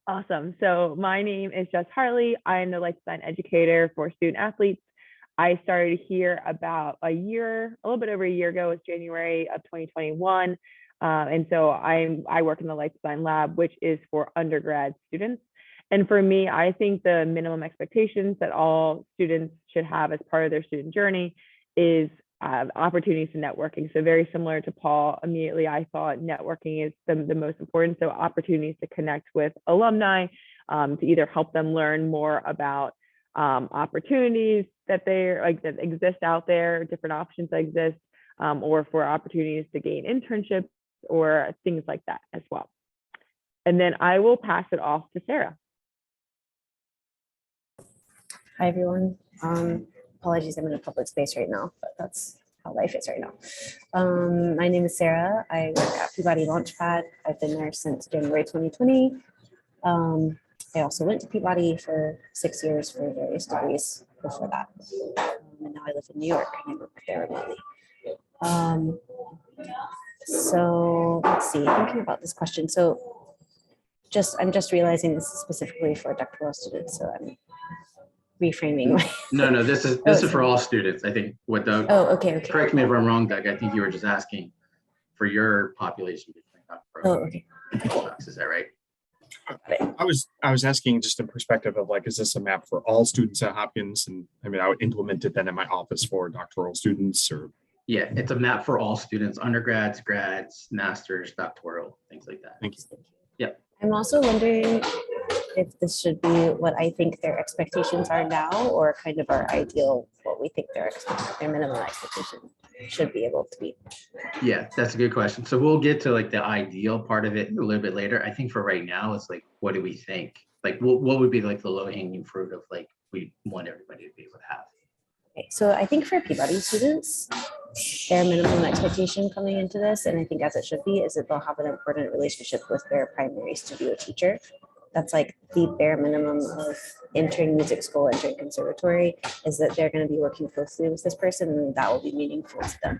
Awesome. So my name is Jess Harley. I am the life design educator for student athletes. I started here about a little bit over a year ago. It's January of 2021. And so I work in the life design lab, which is for undergrad students. And for me, I think the minimum expectations that all students should have as part of their student journey is opportunities to networking. So very similar to Paul, immediately I thought networking is the most important. So opportunities to connect with alumni, to either help them learn more about opportunities that that exist out there, different options that exist, or for opportunities to gain internships or things like that as well. And then I will pass it off to Sarah. Hi, everyone. Apologies, I'm in a public space right now, but that's how life is right now. My name is Sarah. I work at Peabody Launchpad. I've been there since January 2020. I also went to Peabody for 6 years for various degrees before that. And now I live in New York and I work there remotely. So let's see, thinking about this question. So I'm just realizing this is specifically for doctoral students. So I'm reframing. No, this is for all students. I think what Doug. Oh, okay. Correct me if I'm wrong, Doug. I think you were just asking for your population. Oh, okay. Is that right? I was asking just in perspective of like, is this a map for all students at Hopkins? And I mean, I would implement it then in my office for doctoral students or. Yeah, it's a map for all students, undergrads, grads, masters, doctoral, things like that. Thank you. Yep. I'm also wondering if this should be what I think their expectations are now, or kind of our ideal, what we think their minimum expectation should be able to be. Yeah, that's a good question. So we'll get to like the ideal part of it a little bit later. I think for right now, it's like, what do we think? Like, what would be like the low hanging fruit of like, we want everybody to be able to have? Okay, so I think for Peabody students, their minimum expectation coming into this, and I think as it should be, is that they'll have an important relationship with their primary studio teacher. That's like the bare minimum of entering music school, entering conservatory, is that they're going to be working closely with this person and that will be meaningful to them.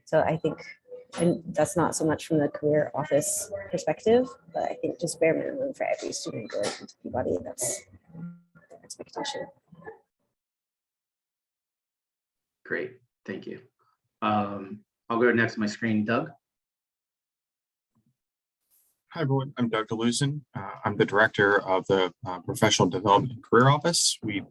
So I think, and that's not so much from the career office perspective, but I think just bare minimum for every student going into Peabody, that's their expectation. Great, thank you. I'll go next to my screen, Doug. Hi, everyone. I'm Doug DeLuzin. I'm the director of the Professional Development and Career Office. We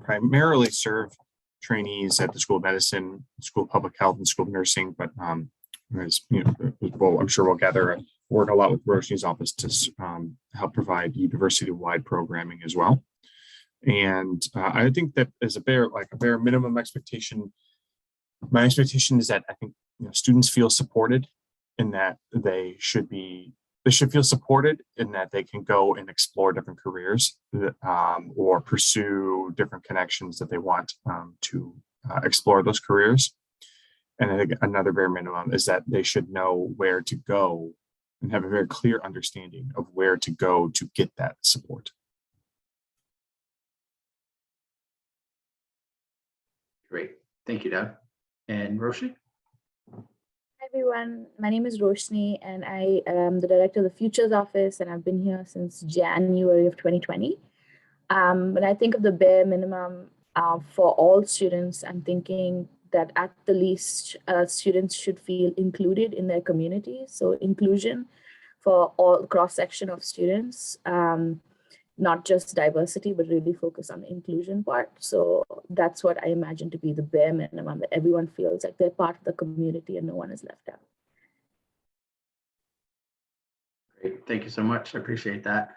primarily serve trainees at the School of Medicine, School of Public Health, and School of Nursing. But as you know, I'm sure we'll work a lot with Roshni's office to help provide university-wide programming as well. And I think that as a bare minimum expectation, my expectation is that I think students feel supported in that they should feel supported in that they can go and explore different careers or pursue different connections that they want to explore those careers. And I think another bare minimum is that they should know where to go and have a very clear understanding of where to go to get that support. Great, thank you, Doug. And Roshni? Hi everyone, my name is Roshni and I am the director of the Futures Office and I've been here since January of 2020. When I think of the bare minimum for all students, I'm thinking that at the least students should feel included in their community. So inclusion for all cross-section of students, not just diversity, but really focus on the inclusion part. So that's what I imagine to be the bare minimum, that everyone feels like they're part of the community and no one is left out. Great, thank you so much. I appreciate that.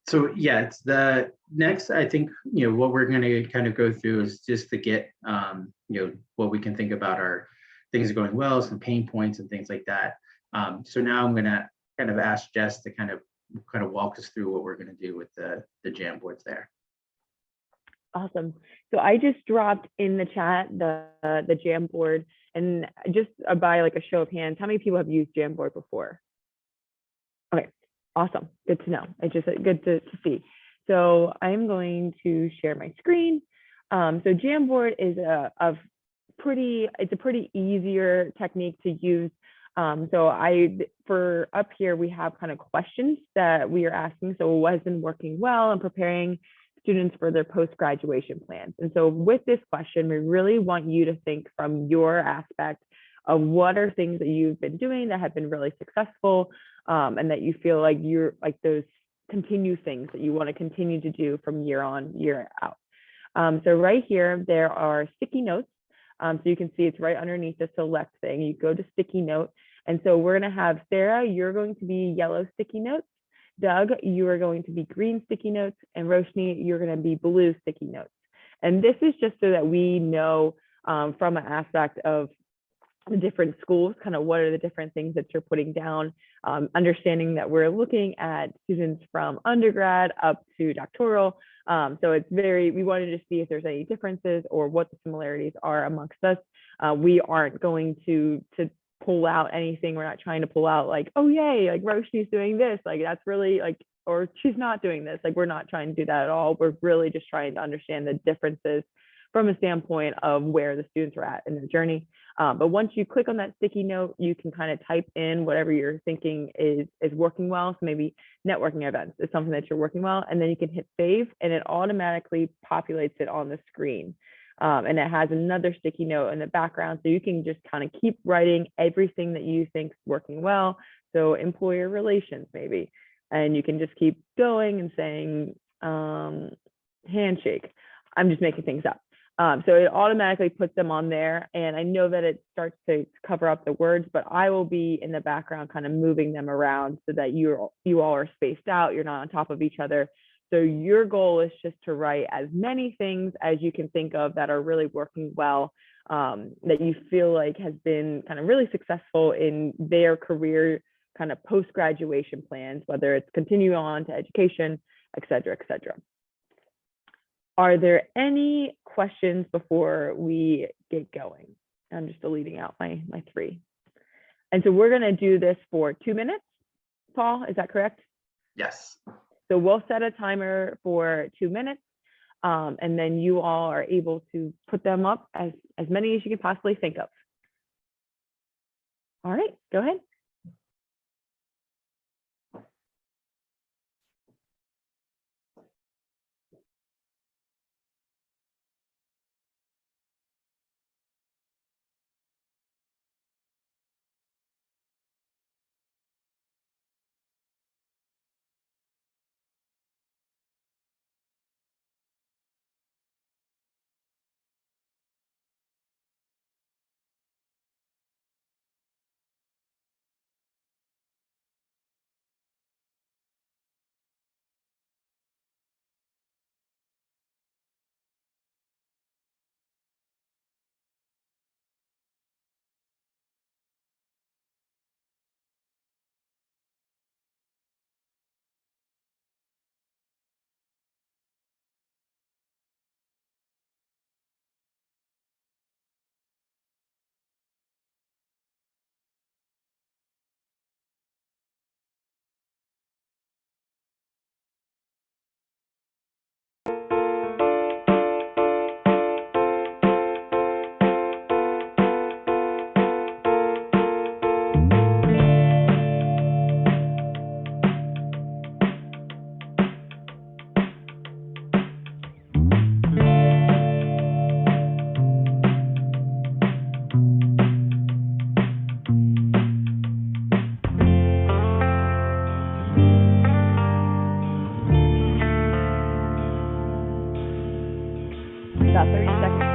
So yeah, it's the next, I think, what we're going to kind of go through is just to get, what we can think about our things going well, some pain points and things like that. So now I'm going to kind of ask Jess to kind of walk us through what we're going to do with the Jamboards there. Awesome. So I just dropped in the chat the Jamboard, and just by like a show of hands, how many people have used Jamboard before? Okay, awesome. Good to know. It's just good to see. So I'm going to share my screen. So Jamboard is a pretty easier technique to use For up here, we have kind of questions that we are asking. So what has been working well and preparing students for their post-graduation plans? And so with this question, we really want you to think from your aspect of what are things that you've been doing that have been really successful, and that you feel like you're like those continue things that you want to continue to do from year on, year out. So right here, there are sticky notes. So you can see it's right underneath the select thing. You go to sticky note. And so we're going to have Sarah, you're going to be yellow sticky notes. Doug, you are going to be green sticky notes. And Roshni, you're going to be blue sticky notes. And this is just so that we know from an aspect of the different schools, kind of what are the different things that you're putting down, understanding that we're looking at students from undergrad up to doctoral. So it's we wanted to see if there's any differences or what the similarities are amongst us. We aren't going to pull out anything. We're not trying to pull out like, oh yay, like Roshni's doing this, like that's really like, or she's not doing this. Like we're not trying to do that at all. We're really just trying to understand the differences from a standpoint of where the students are at in their journey. But once you click on that sticky note, you can kind of type in whatever you're thinking is working well. So maybe networking events is something that you're working well, and then you can hit save and it automatically populates it on the screen. And it has another sticky note in the background. So you can just kind of keep writing everything that you think is working well. So employer relations maybe, and you can just keep going and saying handshake. I'm just making things up. So it automatically puts them on there. And I know that it starts to cover up the words, but I will be in the background kind of moving them around so that you all are spaced out. You're not on top of each other. So your goal is just to write as many things as you can think of that are really working well, that you feel like has been kind of really successful in their career kind of post-graduation plans, whether it's continue on to education, et cetera, et cetera. Are there any questions before we get going? I'm just deleting out my 3. And so we're going to do this for 2 minutes. Paul, is that correct? Yes. So we'll set a timer for 2 minutes, and then you all are able to put them up as many as you can possibly think of. All right, go ahead. About 30 seconds.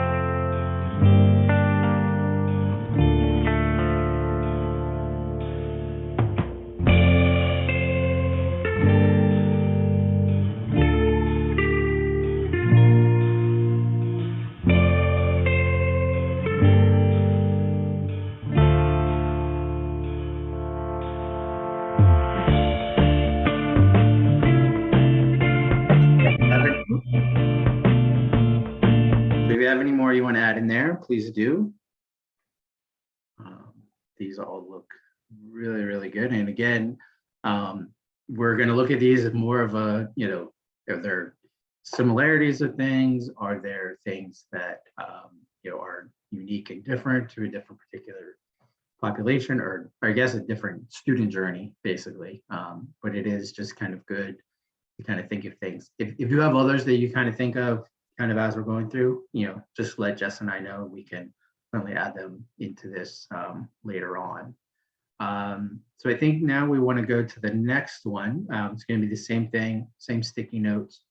If you have any more you want to add in there, please do. These all look really, really good. And again, we're going to look at these as more of a, are there similarities of things? Are there things that, are unique and different to a different particular population, or I guess a different student journey, basically. But it is just kind of good to kind of think of things. If you have others that you kind of think of kind of as we're going through, just let Jess and I know. We can certainly add them into this later on. So I think now we want to go to the next one. It's going to be the same thing, same sticky notes.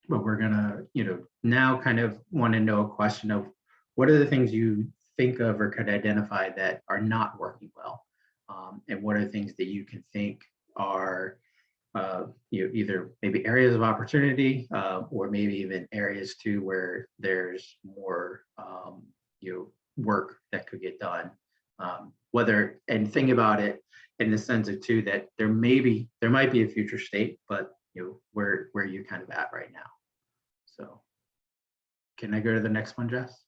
But we're gonna, now kind of want to know a question of what are the things you think of or could identify that are not working well, and what are the things that you can think are, either maybe areas of opportunity, or maybe even areas too where there's more, work that could get done. And think about it in the sense of too that there might be a future state, but where you kind of at right now. So can I go to the next one, Jess?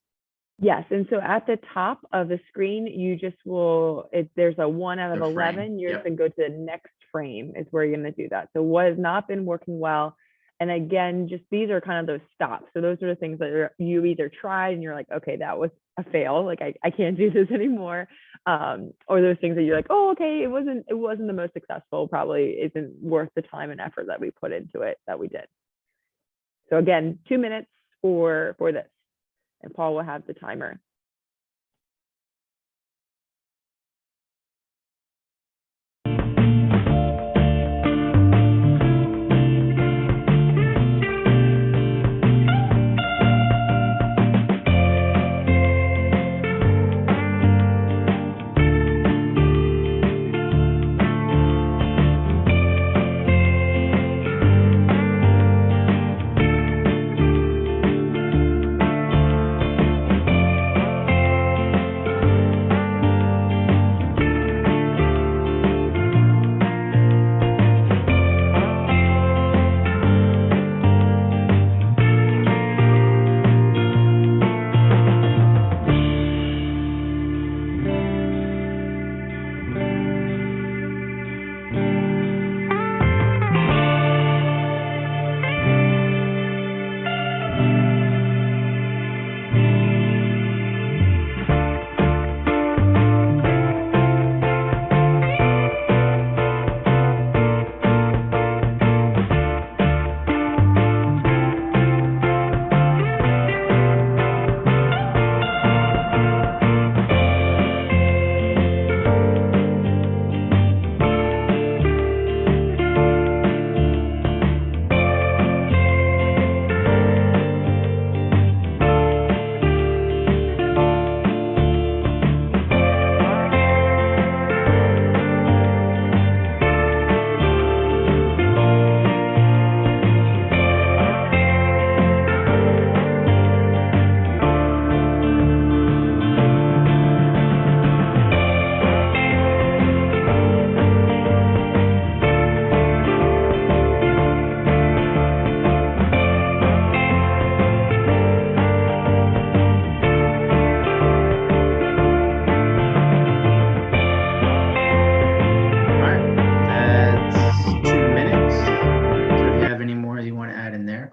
Yes, and so at the top of the screen, you just will, if there's a 1 out of The frame, 11, you're just yep. gonna go to the next frame is where you're gonna do that. So what has not been working well, and again, just these are kind of those stops. So those are the things that you either tried and you're like, okay, that was a fail, like I can't do this anymore. Or those things that you're like, oh, okay, it wasn't the most successful, probably isn't worth the time and effort that we put into it that we did. So again, 2 minutes for this, and Paul will have the timer.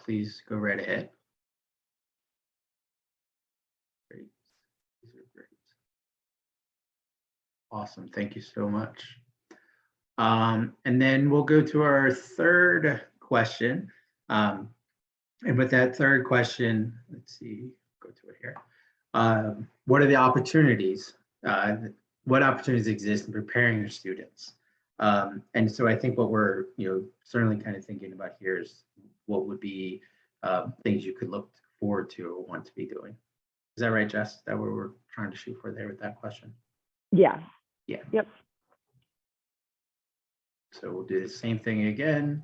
Please go right ahead. Great. These are great. Awesome. Thank you so much. And then we'll go to our third question. And with that third question, let's see, go to it here. What are the opportunities? What opportunities exist in preparing your students? And so I think what we're certainly kind of thinking about here is what would be things you could look forward to or want to be doing. Is that right, Jess? Is that what we're trying to shoot for there with that question? Yeah. Yeah. Yep. So we'll do the same thing again.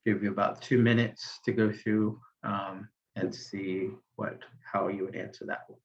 Give you about 2 minutes to go through and see how you would answer that one.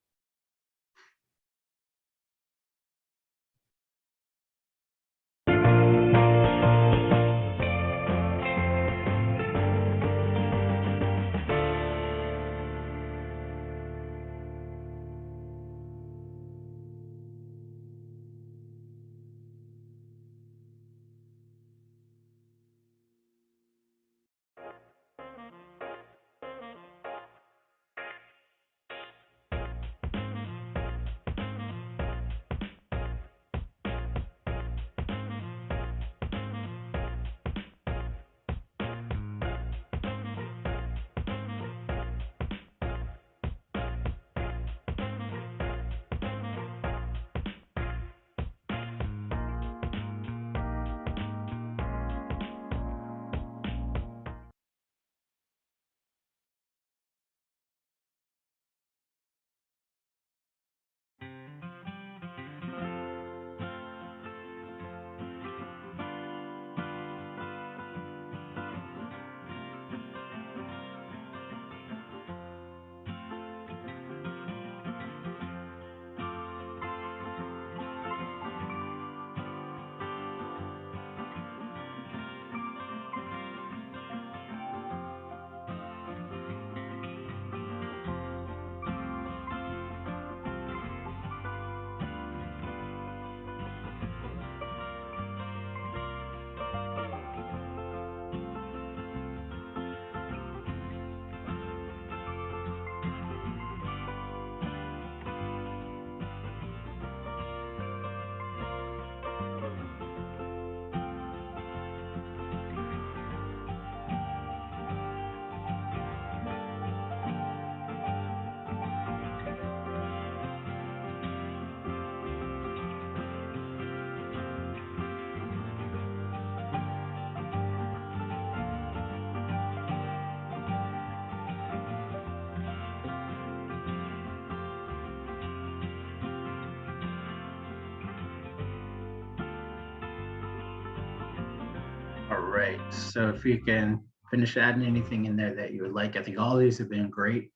All right, so if you can finish adding anything in there that you would like, I think all these have been great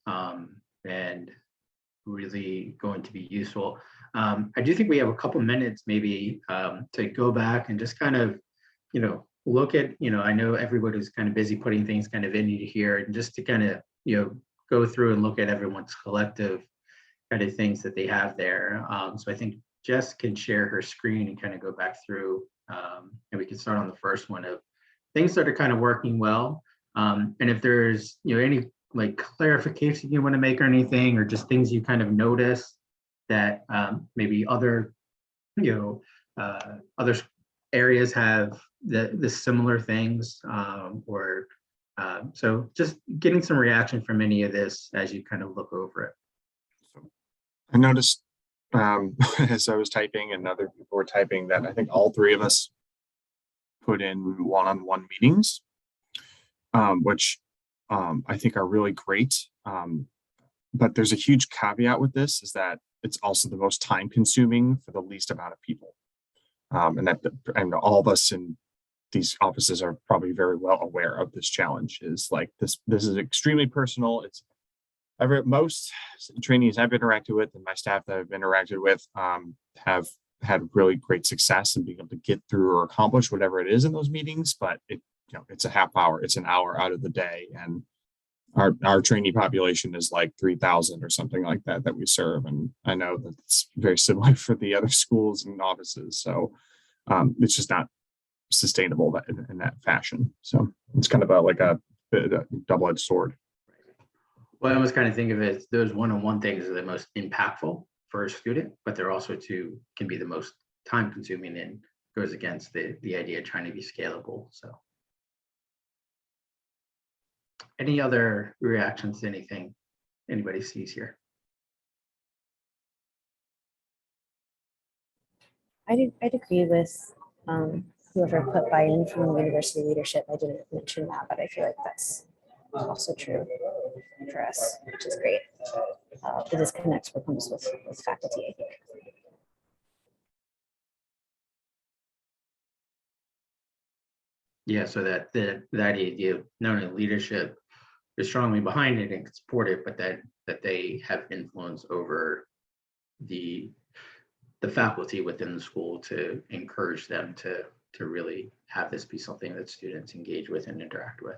and really going to be useful. I do think we have a couple minutes maybe to go back and just kind of, look at, I know everybody's kind of busy putting things kind of in here and just to kind of, go through and look at everyone's collective kind of things that they have there. So I think Jess can share her screen and kind of go back through and we can start on the first one of things that are kind of working well. And if there's, any like clarification you want to make or anything, or just things you kind of notice that maybe other, other areas have the similar things so just getting some reaction from any of this as you kind of look over it. I noticed as I was typing and other people were typing that I think all three of us put in one-on-one meetings, which I think are really great. But there's a huge caveat with this is that it's also the most time consuming for the least amount of people. And all of us in these offices are probably very well aware of this challenge is like this is extremely personal. It's most trainees I've interacted with and my staff that I've interacted with have had really great success in being able to get through or accomplish whatever it is in those meetings, but it's a half hour, it's an hour out of the day. And our trainee population is like 3,000 or something like that we serve. And I know that it's very similar for the other schools and offices. So it's just not sustainable in that fashion. So it's kind of a double-edged sword. Well, I almost kind of think of it as those one-on-one things are the most impactful for a student, but they're also can be the most time consuming and goes against the idea of trying to be scalable. So any other reactions to anything anybody sees here? I'd agree with whoever put buy-in from the university leadership. I didn't mention that, but I feel like that's also true for us, which is great. The disconnect comes with faculty, I think. Yeah, so that idea of not only leadership is strongly behind it and can support it, but that they have influence over the faculty within the school to encourage them to really have this be something that students engage with and interact with.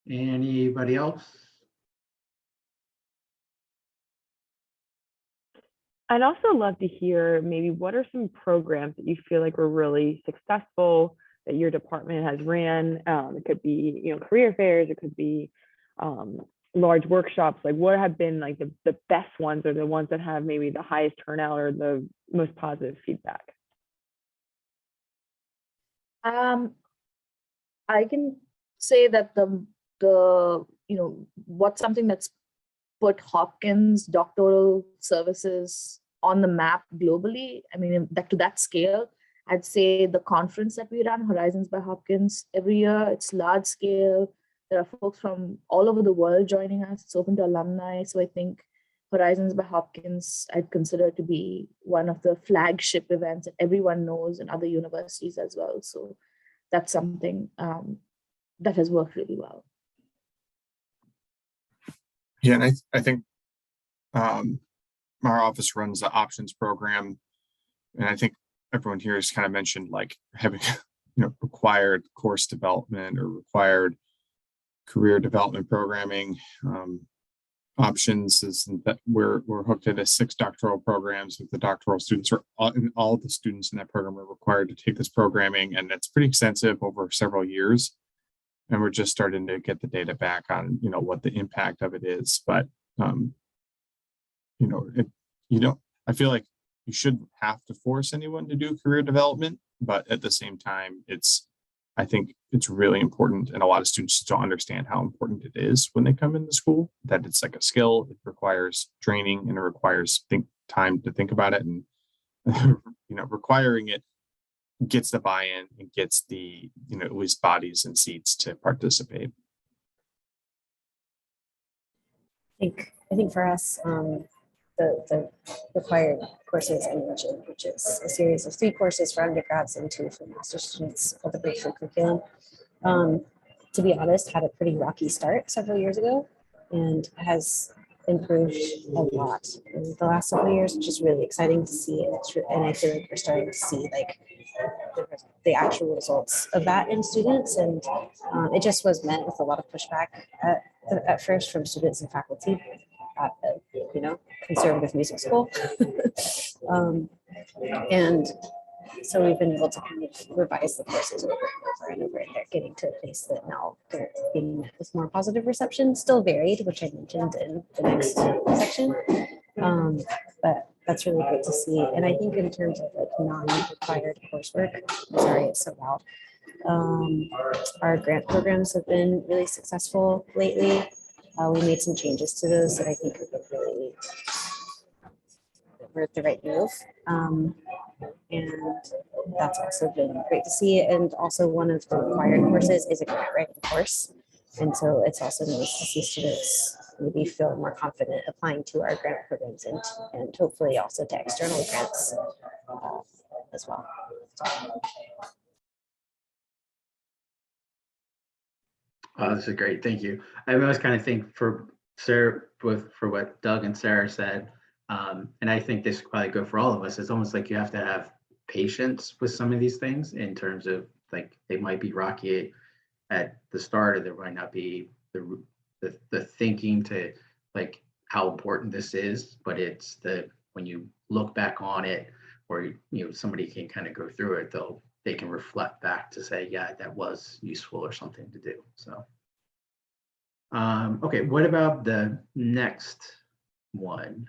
Anybody else? I'd also love to hear maybe what are some programs that you feel like were really successful that your department has ran. It could be, career fairs, it could be large workshops. Like what have been like the best ones or the ones that have maybe the highest turnout or the most positive feedback? I can say that what's something that's put Hopkins doctoral services on the map globally. I mean, to that scale, I'd say the conference that we run, Horizons by Hopkins, every year, it's large scale. There are folks from all over the world joining us. It's open to alumni. So I think Horizons by Hopkins, I'd consider to be one of the flagship events that everyone knows in other universities as well. So that's something that has worked really well. Yeah, and I think our office runs the options program, and I think everyone here has kind of mentioned like having required course development or required career development programming. Options is that we're hooked into 6 doctoral programs with the doctoral students, or all the students in that program are required to take this programming, and it's pretty extensive over several years. And we're just starting to get the data back on, what the impact of it is. But, I feel like you shouldn't have to force anyone to do career development, but at the same time, I think it's really important. And a lot of students don't understand how important it is when they come into school, that it's like a skill. It requires training and it requires time to think about it, and, requiring it gets the buy-in and gets the at least bodies and seats to participate. I think for us, the required courses I mentioned, which is a series of 3 courses for undergrads and 2 for master's students of the breakthrough curriculum. To be honest, had a pretty rocky start several years ago and has improved a lot in the last several years, which is really exciting to see. And I feel like we're starting to see like the actual results of that in students. And it just was met with a lot of pushback at first from students and faculty at conservative music school. And so we've been able to kind of revise the courses over and over, and they're getting to a place that now they're being met with more positive reception, still varied, which I mentioned in the next section. But that's really great to see. And I think in terms of like non-required coursework, sorry, it's so loud. Our grant programs have been really successful lately. We made some changes to those that I think have been really were the right move. And that's also been great to see. And also one of the required courses is a grant writing course. And so it's also nice to see students maybe feel more confident applying to our grant programs and hopefully also to external grants as well. This is great. Thank you. I always kind of think for Sarah, for what Doug and Sarah said, and I think this probably go for all of us, it's almost like you have to have patience with some of these things in terms of like they might be rocky at the start, or there might not be the thinking to like how important this is, but it's when you look back on it, or somebody can kind of go through it, they can reflect back to say, yeah, that was useful or something to do. So okay, what about the next one?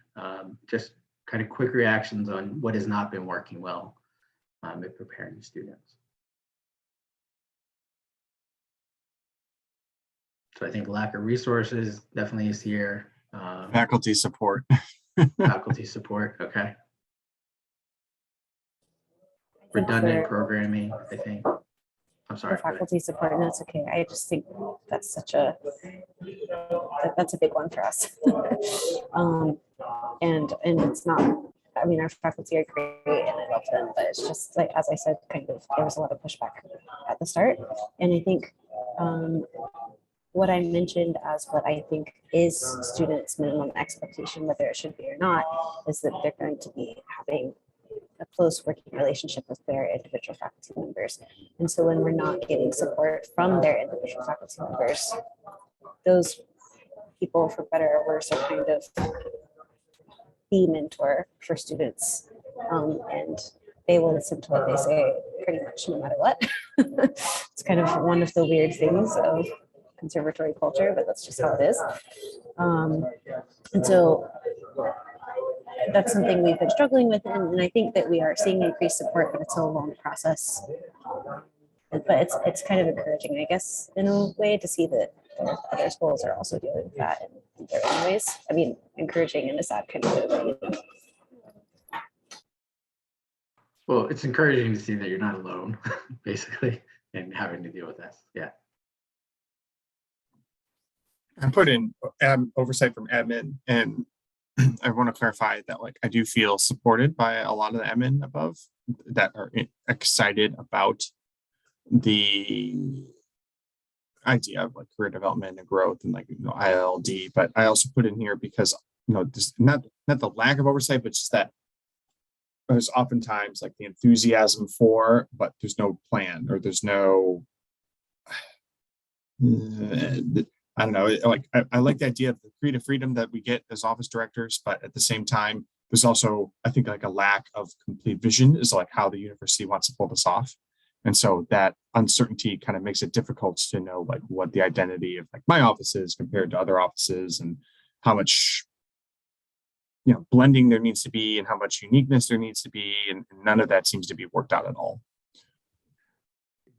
Just kind of quick reactions on what has not been working well at preparing students. So I think lack of resources definitely is here. Faculty support. Faculty support, okay. Redundant programming, I think. I'm sorry. For faculty support, and that's okay. I just think that's that's a big one for us. And it's not, I mean, our faculty are great and I love them, but it's just like, as I said, kind of, there was a lot of pushback at the start. And I think what I mentioned as what I think is students' minimum expectation, whether it should be or not, is that they're going to be having a close working relationship with their individual faculty members. And so when we're not getting support from their individual faculty members, those people, for better or worse, are kind of the mentor for students. And they will listen to what they say pretty much no matter what. It's kind of one of the weird things of conservatory culture, but that's just how it is. And so that's something we've been struggling with, and I think that we are seeing increased support, but it's a long process. But it's kind of encouraging, I guess, in a way, to see that other schools are also dealing with that in their own ways. I mean, encouraging in a sad kind of way. Well, it's encouraging to see that you're not alone, basically, and having to deal with that. Yeah. I put in oversight from admin, and I want to clarify that like I do feel supported by a lot of the admin above that are excited about the idea of like career development and growth and like ILD. But I also put in here because this not the lack of oversight, but just that there's oftentimes like the enthusiasm for, but there's no plan, or there's no I don't know, like I like the idea of the creative freedom that we get as office directors, but at the same time, there's also, I think, like a lack of complete vision is like how the university wants to pull this off. And so that uncertainty kind of makes it difficult to know like what the identity of like my office is compared to other offices, and how much blending there needs to be and how much uniqueness there needs to be. And none of that seems to be worked out at all.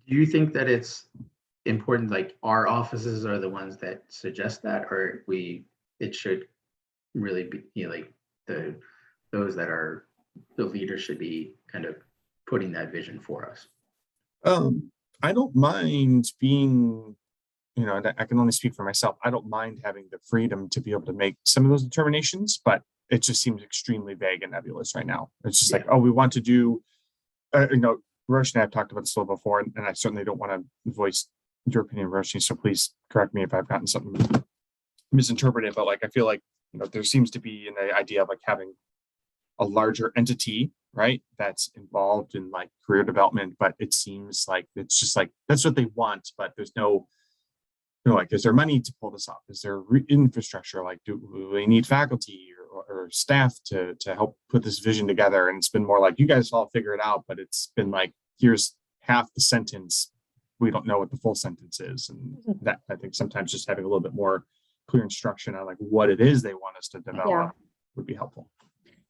Do you think that it's important, like our offices are the ones that suggest that, or it should really be like those that are the leaders should be kind of putting that vision for us? I don't mind being, I can only speak for myself. I don't mind having the freedom to be able to make some of those determinations, but it just seems extremely vague and nebulous right now. It's just like, oh, we want to do, Roshni and I have talked about this a little before, and I certainly don't want to voice your opinion, Roshni, so please correct me if I've gotten something misinterpreted, but like, I feel like, there seems to be an idea of like having a larger entity, right, that's involved in like career development, but it seems like it's just like, that's what they want, but there's no, like, is there money to pull this off? Is there infrastructure? Like, do we need faculty or staff to help put this vision together? And it's been more like, you guys all figure it out, but it's been like, here's half the sentence. We don't know what the full sentence is. And that, I think sometimes just having a little bit more clear instruction on like what it is they want us to develop would be helpful.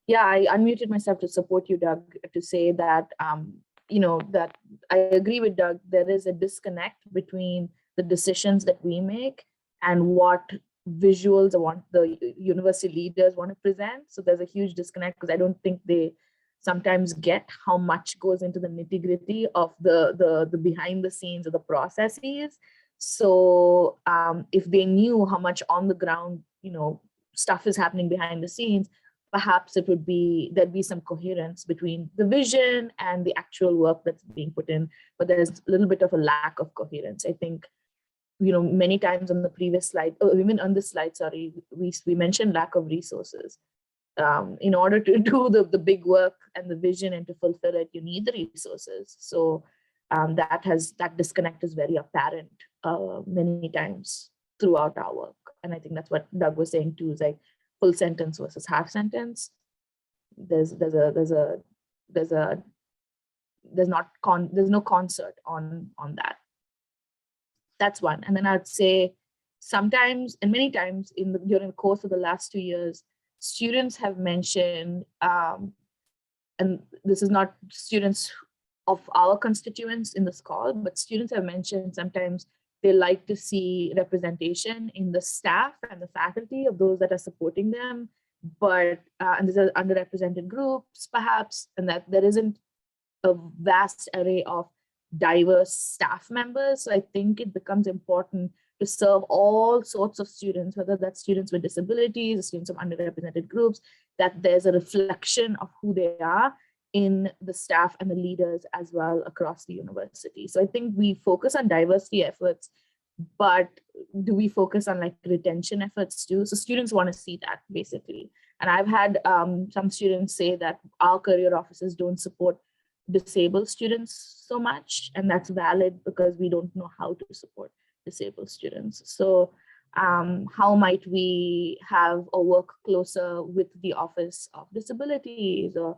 Yeah, I unmuted myself to support you, Doug, to say that, that I agree with Doug. There is a disconnect between the decisions that we make and what visuals the university leaders want to present. So there's a huge disconnect because I don't think they sometimes get how much goes into the nitty-gritty of the behind the scenes of the processes. So if they knew how much on the ground, stuff is happening behind the scenes, perhaps there'd be some coherence between the vision and the actual work that's being put in, but there's a little bit of a lack of coherence. I think, many times on the previous slide, even on this slide, sorry, we mentioned lack of resources. In order to do the big work and the vision and to fulfill it, you need the resources. So that disconnect is very apparent many times throughout our work. And I think that's what Doug was saying too, is like full sentence versus half sentence. There's no concert on that. That's one. And then I'd say sometimes and many times during the course of the last 2 years, students have mentioned, and this is not students of our constituents in this call, but students have mentioned sometimes they like to see representation in the staff and the faculty of those that are supporting them, but and these are underrepresented groups perhaps, and that there isn't a vast array of diverse staff members. So I think it becomes important to serve all sorts of students, whether that's students with disabilities, students of underrepresented groups, that there's a reflection of who they are in the staff and the leaders as well across the university. So I think we focus on diversity efforts, but do we focus on like retention efforts too? So students want to see that basically. And I've had some students say that our career offices don't support disabled students so much, and that's valid because we don't know how to support disabled students. So how might we have or work closer with the Office of Disabilities or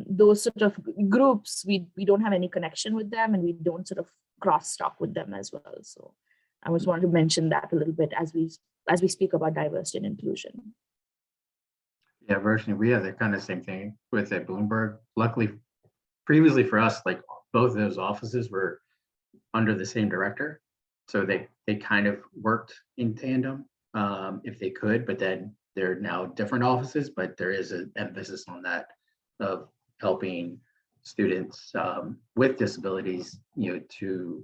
those sort of groups? We don't have any connection with them, and we don't sort of cross talk with them as well. So I just wanted to mention that a little bit as we speak about diversity and inclusion. Yeah, Roshni, we have the kind of same thing with at Bloomberg. Luckily, previously for us, like both of those offices were under the same director. So they kind of worked in tandem if they could, but then they're now different offices, but there is an emphasis on that of helping students with disabilities, to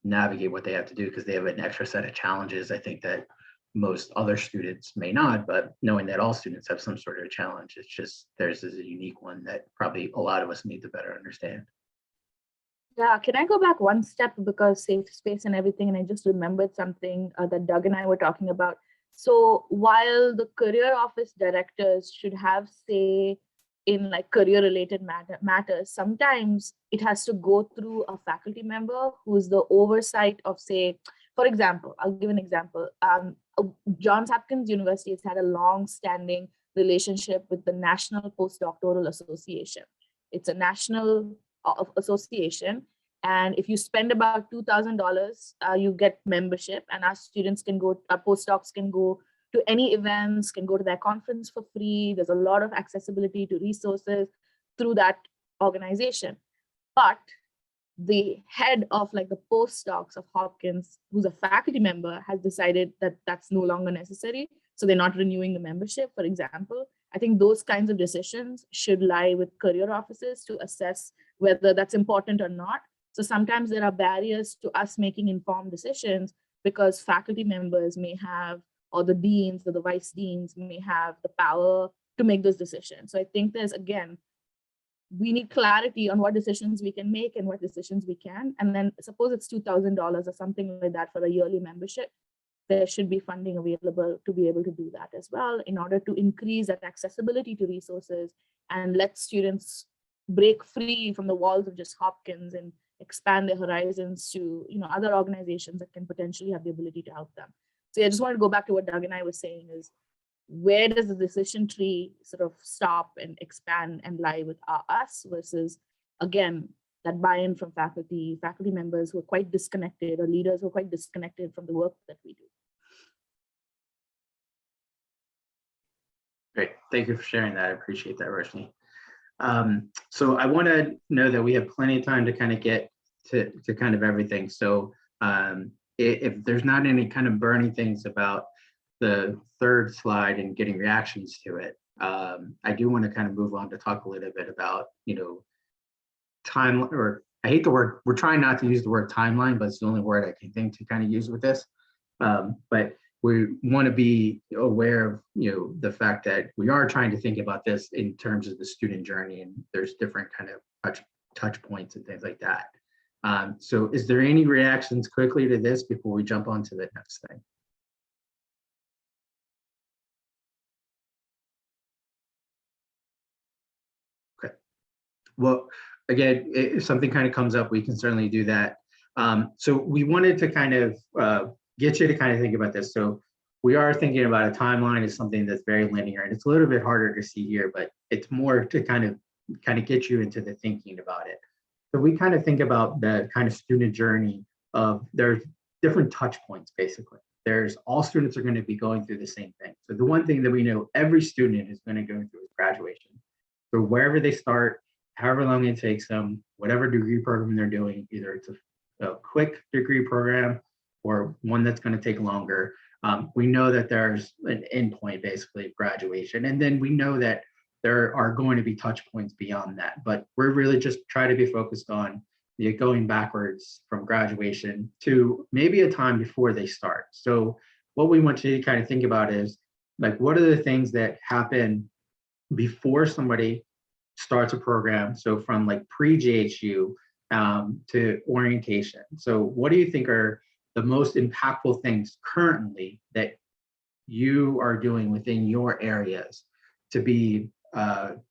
navigate what they have to do, because they have an extra set of challenges, I think, that most other students may not, but knowing that all students have some sort of challenge, it's just theirs is a unique one that probably a lot of us need to better understand. Yeah, can I go back one step, because safe space and everything, and I just remembered something that Doug and I were talking about. So while the career office directors should have say in like career related matters, sometimes it has to go through a faculty member who's the oversight of, say, for example, I'll give an example. Johns Hopkins University has had a long-standing relationship with the National Postdoctoral Association. It's a national association, and if you spend about $2,000, you get membership, and our students can go, our postdocs can go to any events, can go to their conference for free. There's a lot of accessibility to resources through that organization. But the head of like the postdocs of Hopkins, who's a faculty member, has decided that that's no longer necessary. So they're not renewing the membership, for example. I think those kinds of decisions should lie with career offices to assess whether that's important or not. So sometimes there are barriers to us making informed decisions because faculty members may have, or the deans or the vice deans may have the power to make those decisions. So I think there's, again, we need clarity on what decisions we can make and what decisions we can. And then suppose it's $2,000 or something like that for a yearly membership, there should be funding available to be able to do that as well in order to increase that accessibility to resources and let students break free from the walls of just Hopkins and expand their horizons to, you know, other organizations that can potentially have the ability to help them. So yeah, I just want to go back to what Doug and I was saying is, where does the decision tree sort of stop and expand and lie with us versus, again, that buy-in from faculty members who are quite disconnected, or leaders who are quite disconnected from the work that we do. Great, thank you for sharing that. I appreciate that, Roshni. So I want to know that we have plenty of time to kind of get to kind of everything. So if there's not any kind of burning things about the third slide and getting reactions to it, I do want to kind of move on to talk a little bit about, you know, time, or I hate the word, we're trying not to use the word timeline, but it's the only word I can think to kind of use with this. But we want to be aware of, you know, the fact that we are trying to think about this in terms of the student journey, and there's different kind of touch points and things like that. So is there any reactions quickly to this before we jump on to the next thing? Okay. Well, again, if something kind of comes up, we can certainly do that. So we wanted to kind of get you to kind of think about this. So we are thinking about a timeline as something that's very linear, and it's a little bit harder to see here, but it's more to kind of get you into the thinking about it. So we kind of think about the kind of student journey of, there's different touch points, basically. There's, all students are going to be going through the same thing. So the one thing that we know every student is going to go through is graduation. So wherever they start, however long it takes them, whatever degree program they're doing, either it's a quick degree program or one that's going to take longer, we know that there's an endpoint, basically, of graduation. And then we know that there are going to be touch points beyond that, but we're really just trying to be focused on going backwards from graduation to maybe a time before they start. So what we want you to kind of think about is, like, what are the things that happen before somebody starts a program? So from like pre-JHU to orientation. So what do you think are the most impactful things currently that you are doing within your areas to be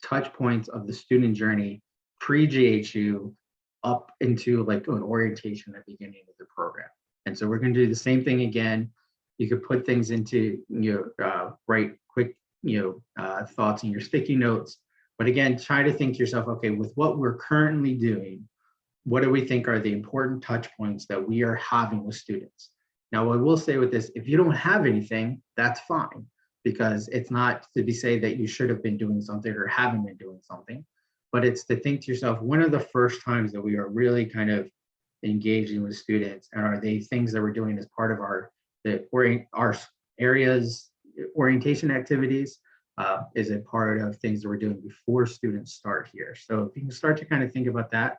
touch points of the student journey pre-JHU up into like an orientation at the beginning of the program? And so we're going to do the same thing again. You could put things into write quick thoughts in your sticky notes, but again, try to think to yourself, okay, with what we're currently doing, what do we think are the important touch points that we are having with students? Now, I will say with this, if you don't have anything, that's fine, because it's not to be say that you should have been doing something or haven't been doing something, but it's to think to yourself, when are the first times that we are really kind of engaging with students, and are they things that we're doing as part of our areas orientation activities? Is it part of things that we're doing before students start here? So if you can start to kind of think about that,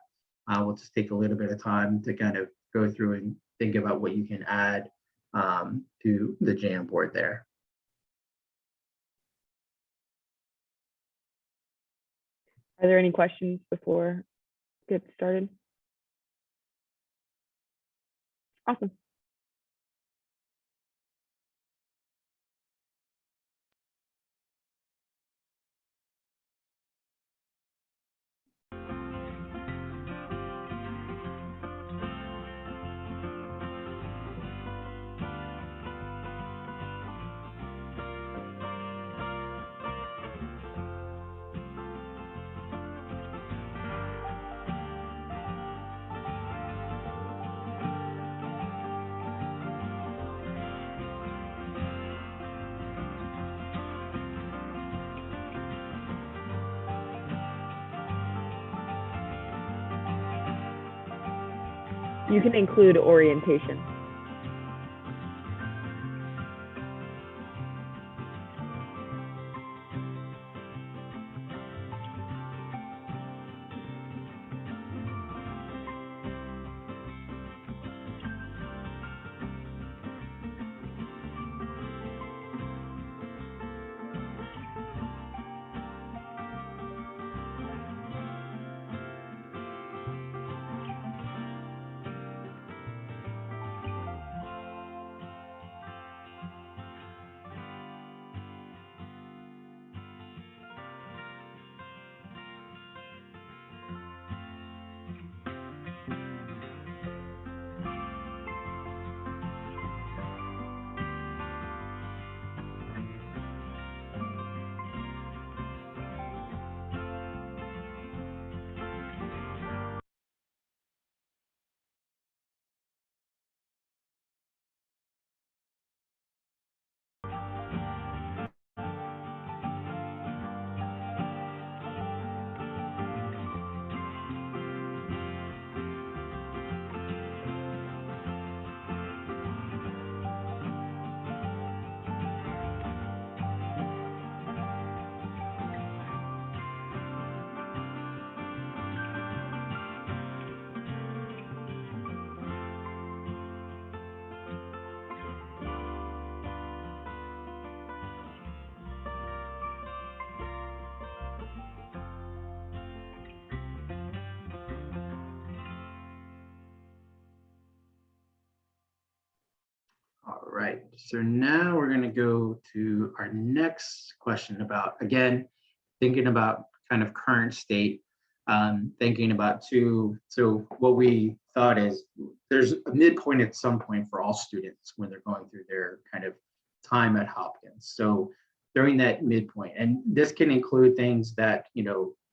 we'll just take a little bit of time to kind of go through and think about what you can add to the Jamboard there. Are there any questions before we get started? Awesome. You can include orientation. right, so now we're gonna go to our next question about, again, thinking about kind of current state, thinking about too, so what we thought is there's a midpoint at some point for all students when they're going through their kind of time at Hopkins. So during that midpoint, and this can include things that,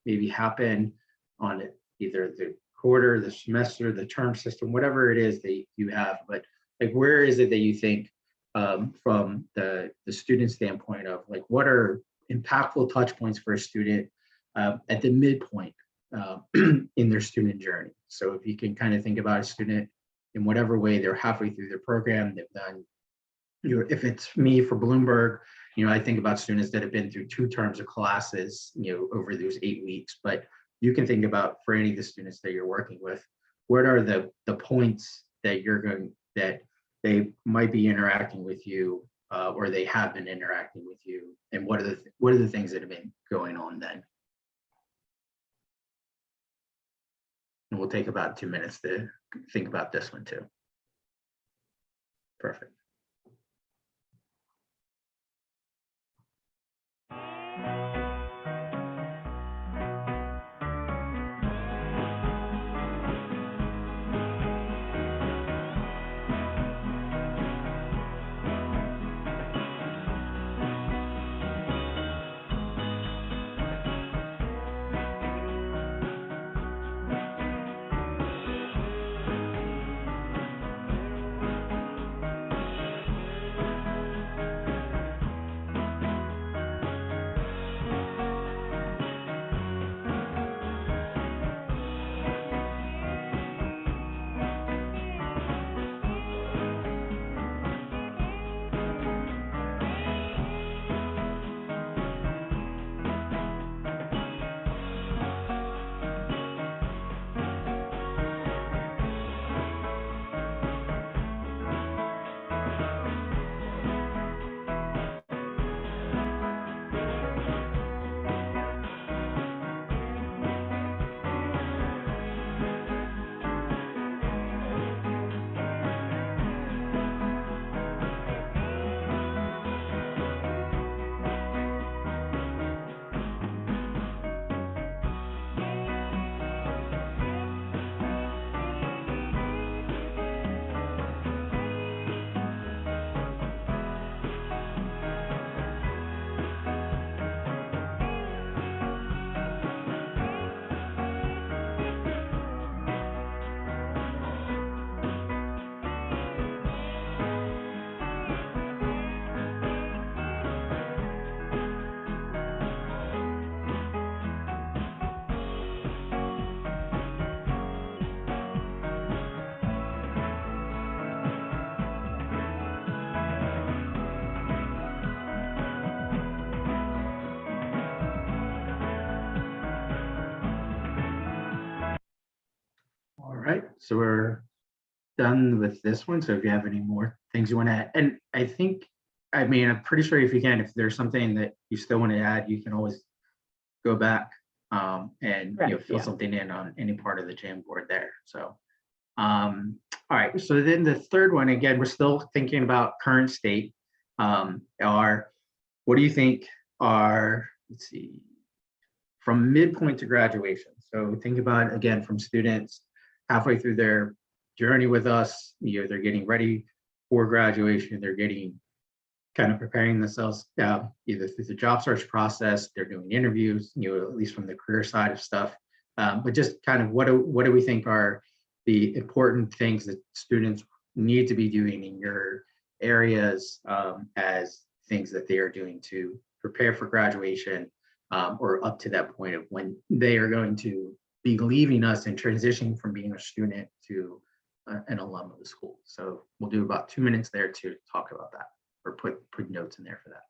maybe happen on either the quarter, the semester, the term system, whatever it is that you have, but like, where is it that you think from the student standpoint of like, what are impactful touch points for a student at the midpoint in their student journey? So if you can kind of think about a student in whatever way they're halfway through their program, they've done, if it's me for Bloomberg, I think about students that have been through 2 terms of classes, over those 8 weeks, but you can think about for any of the students that you're working with, what are the points that that they might be interacting with you, or they have been interacting with you, and what are the things that have been going on then? And we'll take about 2 minutes to think about this one too. Perfect. All right, so we're done with this one. So if you have any more things you want to add, and I'm pretty sure if you can, if there's something that you still want to add, you can always go back and Correct, fill yeah. something in on any part of the Jamboard there. So, all right. So then the third one, again, we're still thinking about current state. What do you think are, let's see, from midpoint to graduation? So think about, again, from students halfway through their journey with us, they're getting ready for graduation, they're getting kind of preparing themselves either through the job search process, they're doing interviews, at least from the career side of stuff. But just kind of what do we think are the important things that students need to be doing in your areas as things that they are doing to prepare for graduation, or up to that point of when they are going to be leaving us and transitioning from being a student to an alum of the school. So we'll do about 2 minutes there to talk about that, or put notes in there for that.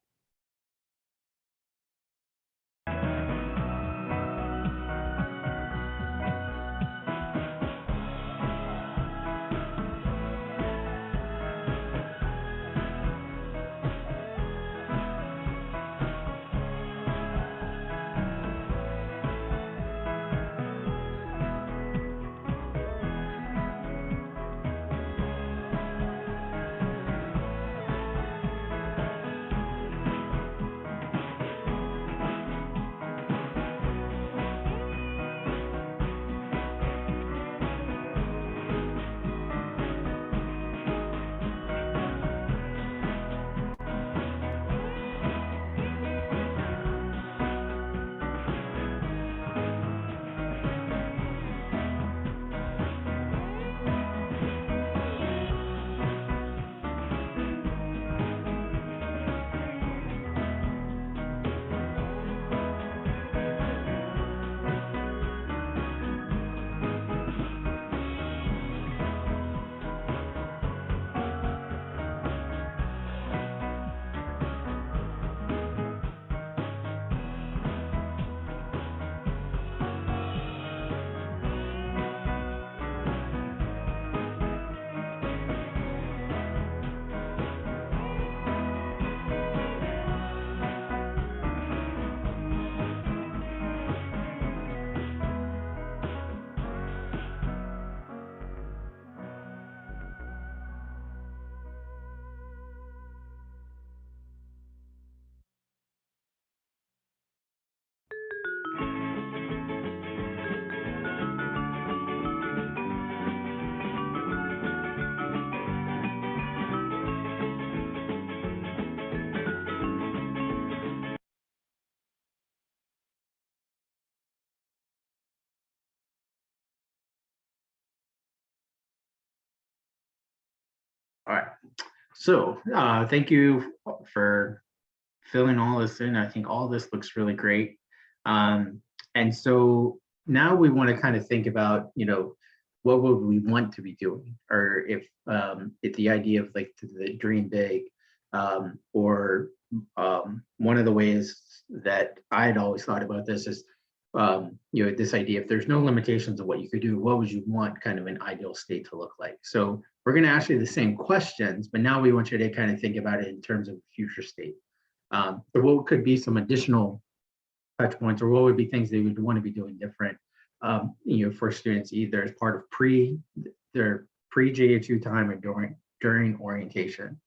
Thank you for filling all this in. I think all this looks really great. And so now we want to kind of think about, what would we want to be doing? Or if the idea of like the dream big, or one of the ways that I'd always thought about this is, this idea, if there's no limitations of what you could do, what would you want kind of an ideal state to look like? So we're going to ask you the same questions, but now we want you to kind of think about it in terms of future state. So what could be some additional touch points, or what would be things they would want to be doing different, for students, either as part of their pre-JH2 time or during orientation.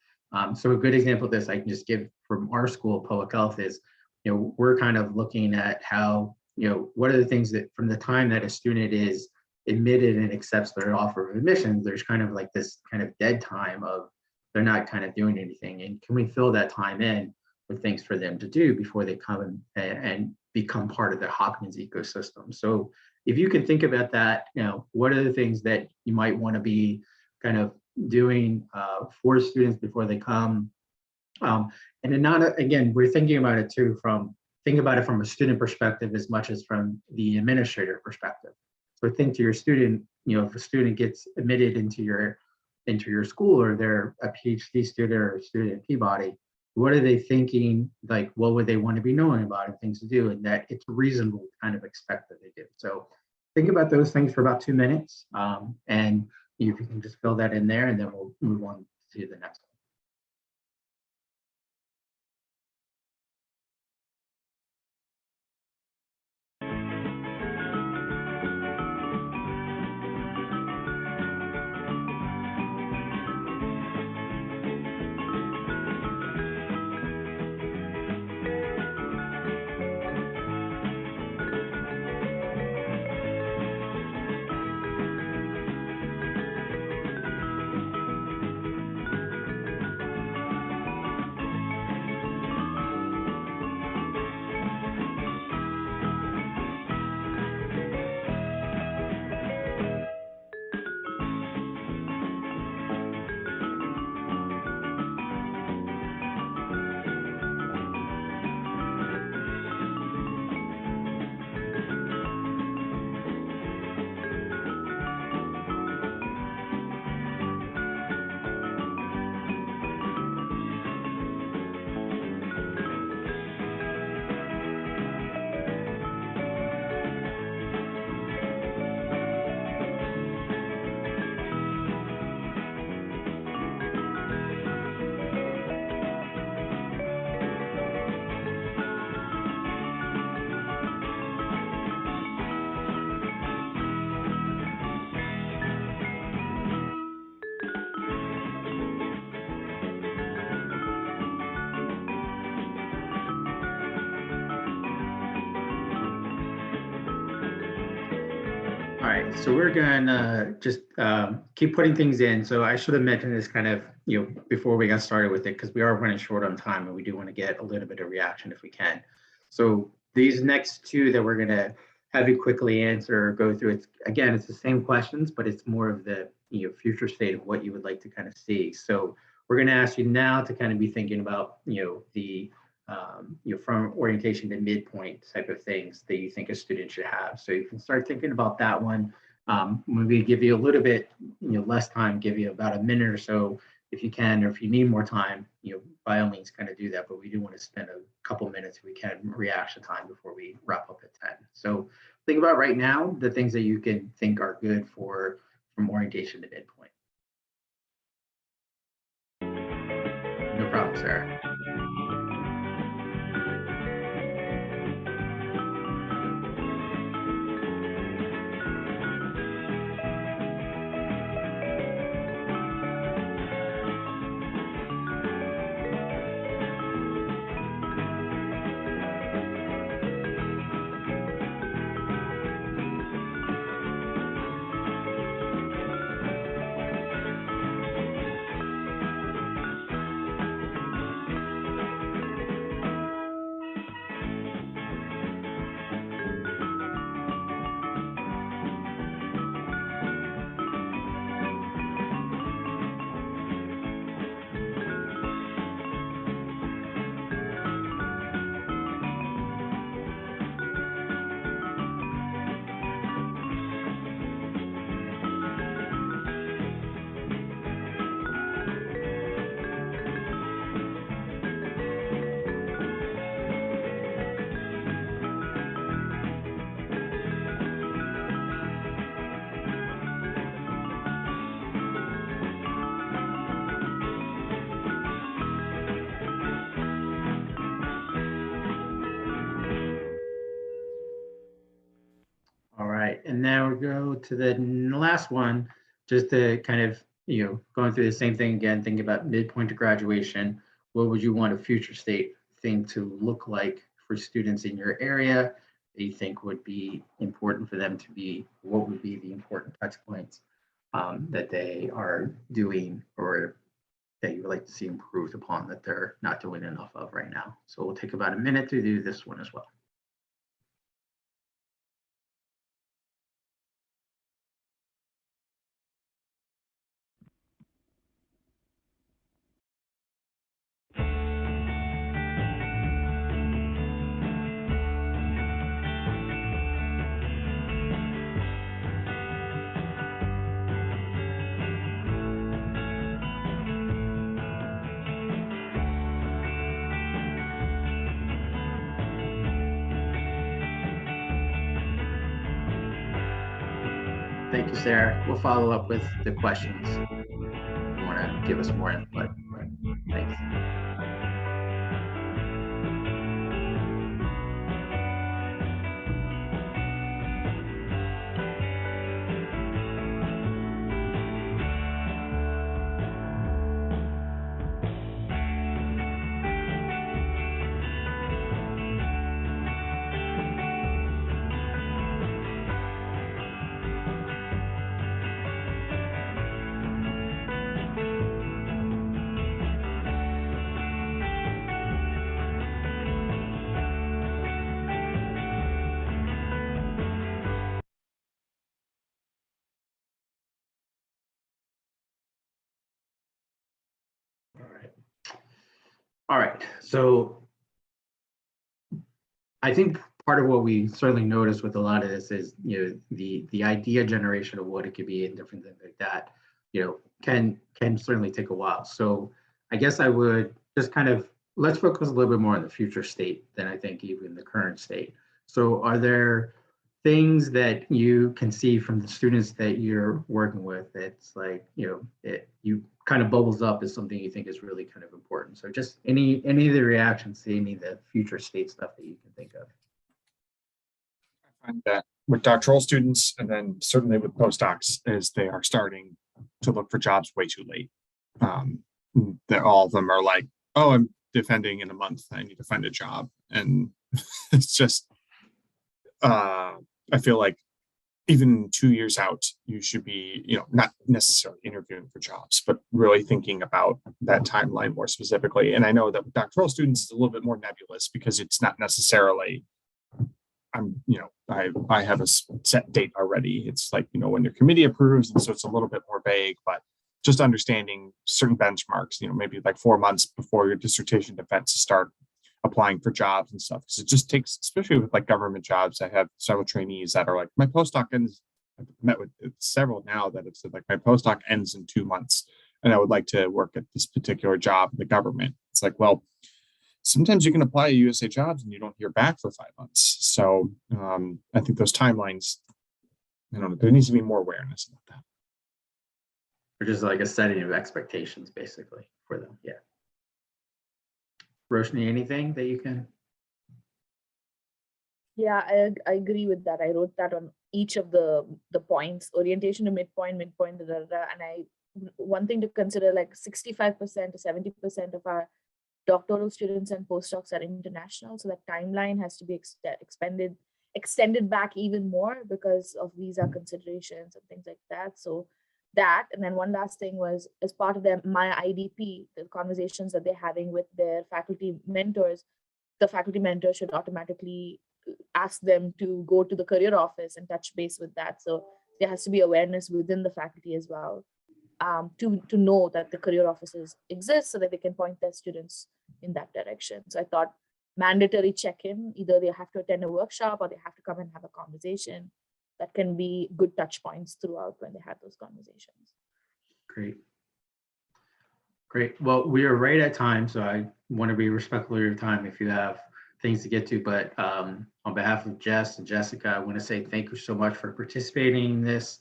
So a good example of this I can just give from our school, public health, is, we're kind of looking at how, what are the things that from the time that a student is admitted and accepts their offer of admission, there's kind of like this kind of dead time of they're not kind of doing anything. And can we fill that time in with things for them to do before they come and become part of the Hopkins ecosystem? So if you can think about that, what are the things that you might want to be kind of doing for students before they come? And then not, again, we're thinking about it too think about it from a student perspective as much as from the administrator perspective. So think to your student, if a student gets admitted into your school, or they're a PhD student or a student at Peabody, what are they thinking? Like, what would they want to be knowing about and things to do? And that it's reasonable to kind of expect that they do. So think about those things for about 2 minutes. And if you can just fill that in there, and then we'll move on to the next one. All right, so we're gonna just keep putting things in. So I should have mentioned this kind of, before we got started with it, because we are running short on time and we do want to get a little bit of reaction if we can. So these next two that we're gonna have you quickly answer or go through, it's the same questions, but it's more of the future state of what you would like to kind of see. So we're gonna ask you now to kind of be thinking about the from orientation to midpoint type of things that you think a student should have. So you can start thinking about that one. Maybe give you a little bit, less time, give you about a minute or so if you can, or if you need more time, by all means kind of do that. But we do want to spend a couple minutes if we can, reaction time before we wrap up at 10. So think about right now the things that you can think are good from orientation to midpoint. No problem, Sarah. right, and now we go to the last one, just to kind of, going through the same thing again, thinking about midpoint to graduation. What would you want a future state thing to look like for students in your area that you think would be important for them to be? What would be the important touch points that they are doing or that you would like to see improved upon that they're not doing enough of right now? So we'll take about a minute to do this one as well. Thank you, Sarah. We'll follow up with the questions. If you want to give us more input. Thanks. All right. So I think part of what we certainly notice with a lot of this is, the idea generation of what it could be and different things like that, can certainly take a while. So I guess I would just kind of, let's focus a little bit more on the future state than I think even the current state. So are there things that you can see from the students that you're working with? It's like, you kind of bubbles up as something you think is really kind of important. So just any of the reactions to any of the future state stuff that you can think of. I find that with doctoral students, and then certainly with postdocs, is they are starting to look for jobs way too late. That all of them are like, oh, I'm defending in a month, I need to find a job. And it's just, I feel like even 2 years out, you should be, not necessarily interviewing for jobs, but really thinking about that timeline more specifically. And I know that with doctoral students, it's a little bit more nebulous because it's not necessarily, I have a set date already. It's like, when your committee approves, and so it's a little bit more vague, but just understanding certain benchmarks, maybe like 4 months before your dissertation defense to start applying for jobs and stuff. Because it just takes, especially with like government jobs, I have several trainees that are like, my postdoc ends, I've met with several now that have said like, my postdoc ends in 2 months and I would like to work at this particular job in the government. It's like, well, sometimes you can apply to USA jobs and you don't hear back for 5 months. So I think those timelines, there needs to be more awareness about that. Or just like a setting of expectations basically for them. Yeah. Roshni, anything that you can? Yeah, I agree with that. I wrote that on each of the points: orientation to midpoint, midpoint to and one thing to consider, like 65% to 70% of our doctoral students and postdocs are international, so that timeline has to be extended back even more because of visa considerations and things like that. So that, and then one last thing was, as part of my IDP, the conversations that they're having with their faculty mentors, the faculty mentor should automatically ask them to go to the career office and touch base with that. So there has to be awareness within the faculty as well, to know that the career offices exist so that they can point their students in that direction. So I thought mandatory check-in, either they have to attend a workshop or they have to come and have a conversation. That can be good touch points throughout when they have those conversations. Great. Great. Well, we are right at time, so I want to be respectful of your time if you have things to get to. But on behalf of Jess and Jessica, I want to say thank you so much for participating in this.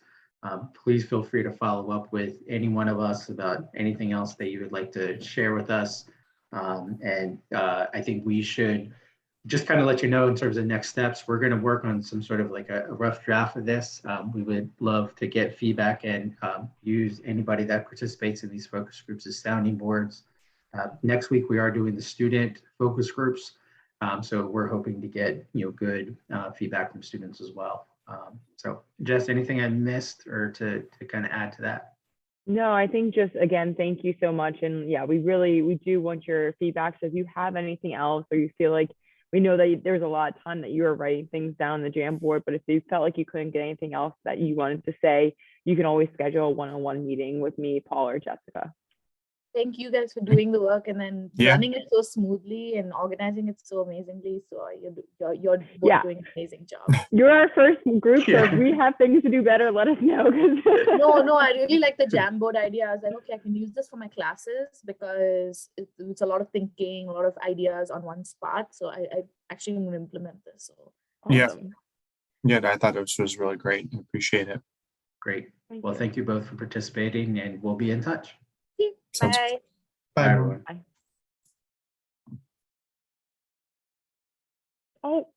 Please feel free to follow up with any one of us about anything else that you would like to share with us. I think we should just kind of let you know in terms of next steps, we're going to work on some sort of like a rough draft of this. We would love to get feedback and use anybody that participates in these focus groups as sounding boards. Next week, we are doing the student focus groups. So we're hoping to get good feedback from students as well. So Jess, anything I missed or to kind of add to that? No, I think just again, thank you so much. And yeah, we do want your feedback. So if you have anything else or you feel like, we know that there's a lot of time that you were writing things down on the Jamboard, but if you felt like you couldn't get anything else that you wanted to say, you can always schedule a one-on-one meeting with me, Paul, or Jessica. Thank you guys for doing the work and then Yeah. running it so smoothly and organizing it so amazingly. So you're both Yeah. doing an amazing job. You're our first group, so Yeah. if we have things to do better, let us know. No, I really like the Jamboard idea. I was like, okay, I can use this for my classes because it's a lot of thinking, a lot of ideas on one spot. So I actually am going to implement this. So Yeah. Awesome. Yeah, I thought this was really great. I appreciate it. Great. Well, thank you both for participating, and we'll be in touch. Sounds- bye. Bye, everyone. Oh.